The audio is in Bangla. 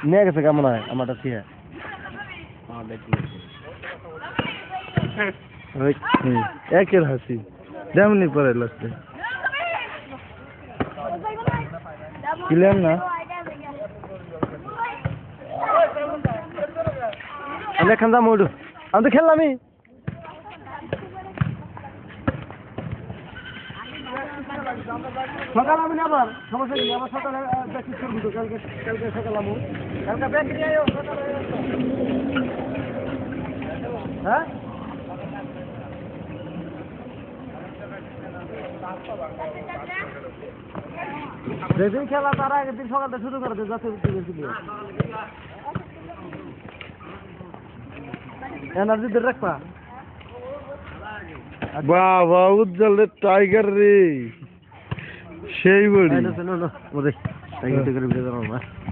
নিয়ে গেছে কেমন হয় আমারটা থিয়া একের হাসি যেমনি পরে লাস্টে কিলেন না আমি এখান যাবো ওটু আমি তো খেললামই সকাল আমি না আবার সমস্যা কি আবার সকালে প্র্যাকটিস করবো তো কালকে কালকে সকাল আমি কালকে প্র্যাকটিস নিয়ে আয়ো সকালে হ্যাঁ যেদিন খেলা তার আগের দিন সকালটা শুরু করে দেয় যাতে এনার্জি ধরে রাখবা বাবা উজ্জ্বল রে টাইগার রে সেই বড়ি টাইগার করে ভিডিও